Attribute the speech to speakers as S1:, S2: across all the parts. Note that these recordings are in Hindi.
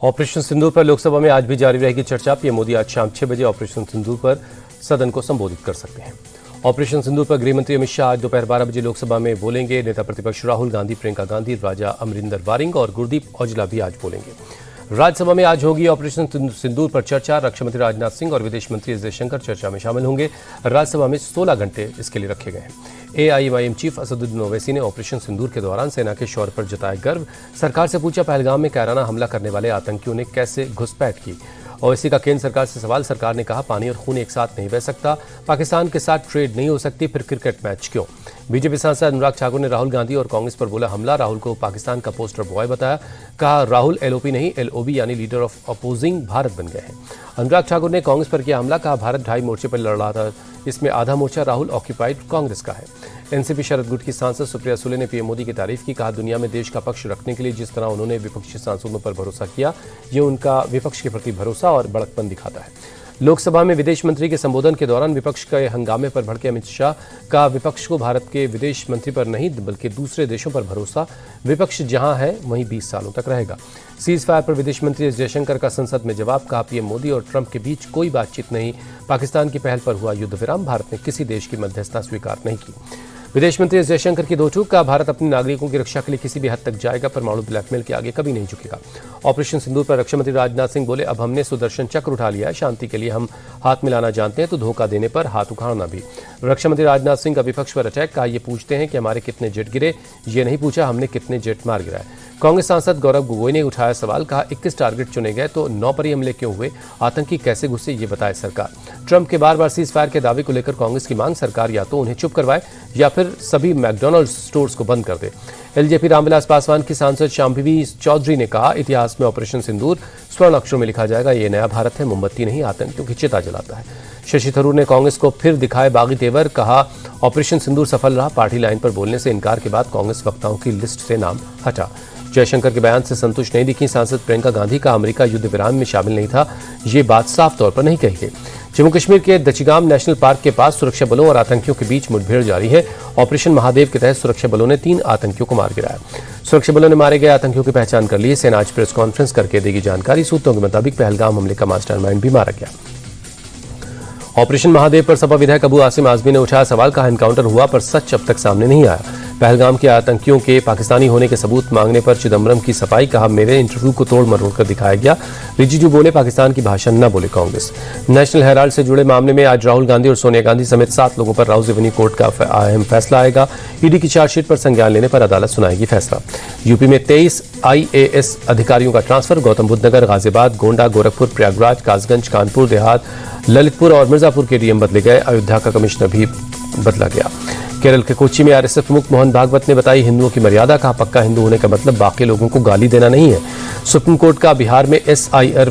S1: ऑपरेशन सिंदूर पर लोकसभा में आज भी जारी रहेगी चर्चा। पीएम मोदी आज शाम 6 बजे ऑपरेशन सिंदूर पर सदन को संबोधित कर सकते हैं। ऑपरेशन सिंदूर पर गृह मंत्री अमित शाह आज दोपहर 12 बजे लोकसभा में बोलेंगे। नेता प्रतिपक्ष राहुल गांधी, प्रियंका गांधी, राजा अमरिंदर वारिंग और गुरदीप औजला भी आज बोलेंगे। राज्यसभा में आज होगी ऑपरेशन सिंदूर पर चर्चा। रक्षा मंत्री राजनाथ सिंह और विदेश मंत्री एस जयशंकर चर्चा में शामिल होंगे। राज्यसभा में 16 घंटे इसके लिए रखे गए हैं। एआईएमआईएम चीफ असदुद्दीन ओवैसी ने ऑपरेशन सिंदूर के दौरान सेना के शौर्य पर जताया गर्व। सरकार से पूछा, पहलगाम में कायराना हमला करने वाले आतंकियों ने कैसे घुसपैठ की। ओवैसी का केंद्र सरकार से सवाल, सरकार ने कहा पानी और खून एक साथ नहीं बह सकता, पाकिस्तान के साथ ट्रेड नहीं हो सकती, फिर क्रिकेट मैच क्यों। बीजेपी सांसद अनुराग ठाकुर ने राहुल गांधी और कांग्रेस पर बोला हमला। राहुल को पाकिस्तान का पोस्टर बॉय बताया, कहा राहुल एलओपी नहीं एलओबी यानी लीडर ऑफ अपोजिंग भारत बन गए हैं। अनुराग ठाकुर ने कांग्रेस पर किया हमला, कहा भारत 2.5 मोर्चे पर लड़ रहा था, इसमें आधा मोर्चा राहुल ऑक्यूपाइड कांग्रेस का है। एनसीपी शरद गुट की सांसद सुप्रिया सुले ने पीएम मोदी की तारीफ की, कहा दुनिया में देश का पक्ष रखने के लिए जिस तरह उन्होंने विपक्षी सांसदों पर भरोसा किया, ये उनका विपक्ष के प्रति भरोसा और बड़कपन दिखाता है। लोकसभा में विदेश मंत्री के संबोधन के दौरान विपक्ष के हंगामे पर भड़के अमित शाह, का विपक्ष को भारत के विदेश मंत्री पर नहीं बल्कि दूसरे देशों पर भरोसा, विपक्ष जहां है वहीं 20 सालों तक रहेगा। सीज फायर पर विदेश मंत्री एस जयशंकर का संसद में जवाब, कहा पीएम मोदी और ट्रंप के बीच कोई बातचीत नहीं, पाकिस्तान की पहल पर हुआ युद्ध विराम, भारत ने किसी देश की मध्यस्थता स्वीकार नहीं की। विदेश मंत्री एस जयशंकर की दो टूक, का भारत अपने नागरिकों की रक्षा के लिए किसी भी हद तक जाएगा, परमाणु ब्लैकमेल के आगे कभी नहीं झुकेगा। ऑपरेशन सिंदूर पर रक्षा मंत्री राजनाथ सिंह बोले, अब हमने सुदर्शन चक्र उठा लिया है, शांति के लिए हम हाथ मिलाना जानते हैं तो धोखा देने पर हाथ उखाड़ना भी। रक्षा मंत्री राजनाथ सिंह का विपक्ष पर अटैक, कहा ये पूछते हैं कि हमारे कितने जेट गिरे, ये नहीं पूछा हमने कितने जेट मार गिराए। कांग्रेस सांसद गौरव गोगोई ने उठाया सवाल, कहा 21 टारगेट चुने गए तो 9 पर ही हमले क्यों हुए, आतंकी कैसे घुसे ये बताए सरकार। ट्रंप के बार बार सीज फायर के दावे को लेकर कांग्रेस की मांग, सरकार या तो उन्हें चुप करवाए या फिर सभी मैकडॉनल्ड्स स्टोर्स को बंद कर दे। एलजेपी रामविलास पासवान की सांसद शांभवी चौधरी ने कहा, इतिहास में ऑपरेशन सिंदूर स्वर्ण अक्षरों में लिखा जाएगा, ये नया भारत है, मोमबत्ती नहीं आतंकियों की चिता जलाता है। शशि थरूर ने कांग्रेस को फिर दिखाए बागी तेवर, कहा ऑपरेशन सिंदूर सफल रहा, पार्टी लाइन पर बोलने से इनकार के बाद कांग्रेस वक्ताओं की लिस्ट से नाम हटा। जयशंकर के बयान से संतुष्ट नहीं दिखी सांसद प्रियंका गांधी, का अमेरिका युद्ध विराम में शामिल नहीं था, ये बात साफ तौर पर नहीं कही गई। जम्मू कश्मीर के दचिगाम नेशनल पार्क के पास सुरक्षा बलों और आतंकियों के बीच मुठभेड़ जारी है। ऑपरेशन महादेव के तहत सुरक्षा बलों ने 3 आतंकियों को मार गिराया। सुरक्षा बलों ने मारे गए आतंकियों की पहचान कर ली है। सेना आज प्रेस कॉन्फ्रेंस करके देगी जानकारी। सूत्रों के मुताबिक पहलगाम हमले का मास्टरमाइंड भी मारा गया। ऑपरेशन महादेव पर सपा विधायक अबू आसिम आजमी ने उठाया सवाल, कहा एनकाउंटर हुआ पर सच अब तक सामने नहीं आया। पहलगाम के आतंकियों के पाकिस्तानी होने के सबूत मांगने पर चिदम्बरम की सफाई, कहा मेरे इंटरव्यू को तोड़ मरोड़ कर दिखाया गया। रिजिजू बोले पाकिस्तान की भाषा न बोले कांग्रेस। नेशनल हेराल्ड से जुड़े मामले में आज राहुल गांधी और सोनिया गांधी समेत 7 लोगों पर राउज रेवेन्यू कोर्ट का अहम फैसला आएगा। ईडी की चार्जशीट पर संज्ञान लेने पर अदालत सुनाएगी फैसला। यूपी में 23 IAS अधिकारियों का ट्रांसफर, गौतम बुद्ध नगर, गाजियाबाद, गोंडा, गोरखपुर, प्रयागराज, कासगंज, कानपुर देहात, ललितपुर और मिर्जापुर के डीएम बदले गए। अयोध्या का कमिश्नर भी बदला गया। केरल के कोच्चि में आरएसएस प्रमुख मोहन भागवत ने बताई हिंदुओं की मर्यादा, कहा पक्का हिंदू होने का मतलब बाकी लोगों को गाली देना नहीं है। सुप्रीम कोर्ट का बिहार में SIR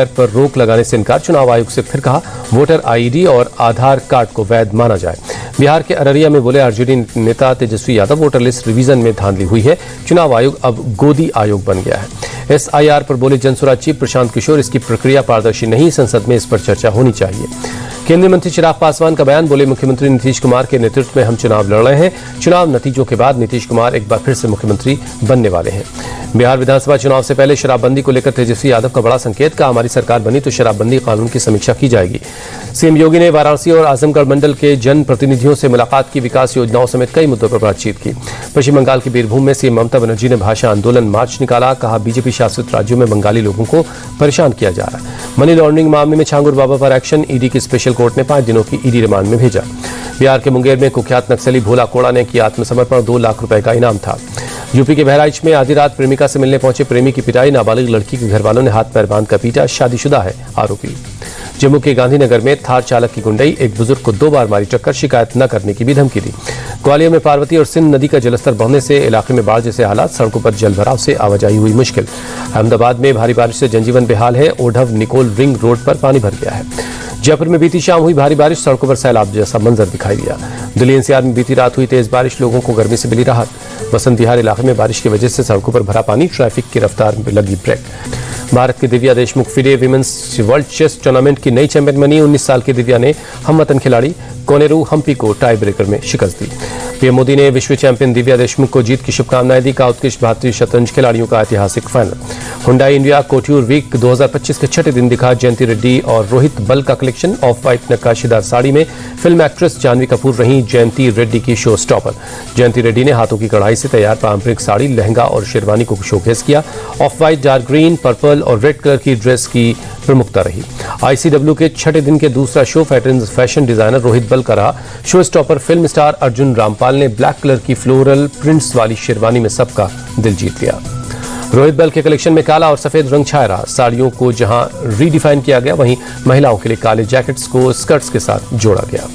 S1: पर रोक लगाने से इनकार। चुनाव आयोग से फिर कहा वोटर ID और आधार कार्ड को वैध माना जाए। बिहार के अररिया में बोले आरजेडी नेता Tejashwi Yadav, voter list revision में धांधली हुई है, चुनाव आयोग अब गोदी आयोग बन गया है। SIR पर बोले जनसुराज चीफ प्रशांत किशोर, इसकी प्रक्रिया पारदर्शी नहीं, संसद में इस पर चर्चा होनी चाहिए। केंद्रीय मंत्री चिराग पासवान का बयान, बोले मुख्यमंत्री नीतीश कुमार के नेतृत्व में हम चुनाव लड़ रहे हैं, चुनाव नतीजों के बाद नीतीश कुमार एक बार फिर से मुख्यमंत्री बनने वाले हैं। बिहार विधानसभा चुनाव से पहले शराबबंदी को लेकर तेजस्वी यादव का बड़ा संकेत, का हमारी सरकार बनी तो शराबबंदी कानून की समीक्षा की जाएगी। सीएम योगी ने वाराणसी और आजमगढ़ मंडल के जन प्रतिनिधियों से मुलाकात की, विकास योजनाओं समेत कई मुद्दों पर बातचीत की। पश्चिम बंगाल के बीरभूम में सीएम ममता बनर्जी ने भाषा आंदोलन मार्च निकाला, कहा बीजेपी शासित राज्यों में बंगाली लोगों को परेशान किया जा रहा है। मनी लॉन्ड्रिंग मामले में छांगुर बाबा पर एक्शन, ईडी की स्पेशल कोर्ट ने 5 दिनों की ईडी रिमांड में भेजा। बिहार के मुंगेर में कुख्यात नक्सली भोला कोड़ा ने किया आत्मसमर्पण, 2 लाख रुपए का इनाम था। यूपी के बहराइच में आधी रात प्रेमिका से मिलने पहुंचे प्रेमी की पिटाई, नाबालिग लड़की के घर वालों ने हाथ पैर बांधकर पीटा, शादीशुदा है आरोपी। जम्मू के गांधीनगर में थार चालक की गुंडई, एक बुजुर्ग को 2 बार मारी टक्कर, शिकायत न करने की भी धमकी दी। ग्वालियर में पार्वती और सिंध नदी का जलस्तर बढ़ने से इलाके में बाढ़ जैसे हालात, सड़कों पर जलभराव से आवाजाही हुई मुश्किल। अहमदाबाद में भारी बारिश से जनजीवन बेहाल है, ओढ़व निकोल रिंग रोड पर पानी भर गया है। जयपुर में बीती शाम हुई भारी बारिश, सड़कों पर सैलाब जैसा मंजर दिखाई दिया। दिल्ली NCR में बीती रात हुई तेज बारिश, लोगों को गर्मी से मिली राहत। बसंत विहार इलाके में बारिश की वजह से सड़कों पर भरा पानी, ट्रैफिक की रफ्तार में लगी ब्रेक। भारत की Divya Deshmukh FIDE women's world chess tournament की नई चैंपियन बनी। 19 साल की दिव्या ने हमवतन खिलाड़ी कोनेरू हम्पी को टाई ब्रेकर में शिकस्त दी। पीएम मोदी ने विश्व चैंपियन दिव्या देशमुख को जीत की शुभकामनाएं दी। का उत्कृष्ट भारतीय शतरंज खिलाड़ियों का ऐतिहासिक फाइनल। हुंडई इंडिया कोट्यूर वीक 2025 के छठे दिन दिखा जयंती रेड्डी और रोहित बल का कलेक्शन। ऑफ वाइट नक्काशीदार साड़ी में फिल्म एक्ट्रेस जानवी कपूर रही जयंती रेड्डी की शो स्टॉपर। जयंती रेड्डी ने हाथों की कढ़ाई से तैयार पारंपरिक साड़ी, लहंगा और शेरवानी को शोकेस किया। Of white, dark green, purple और रेड कलर की ड्रेस की प्रमुखता रही। आईसीडब्ल्यू के छठे दिन के दूसरा शो फैशन डिजाइनर रोहित बल का रहा। Show stopper film star Arjun Rampal ने ब्लैक कलर की फ्लोरल प्रिंट्स वाली शेरवानी में सबका दिल जीत लिया। रोहित बल के कलेक्शन में काला और सफेद रंग छाया रहा। साड़ियों को जहां रीडिफाइन किया गया, वहीं महिलाओं के लिए काले जैकेट्स को स्कर्ट्स के साथ जोड़ा गया।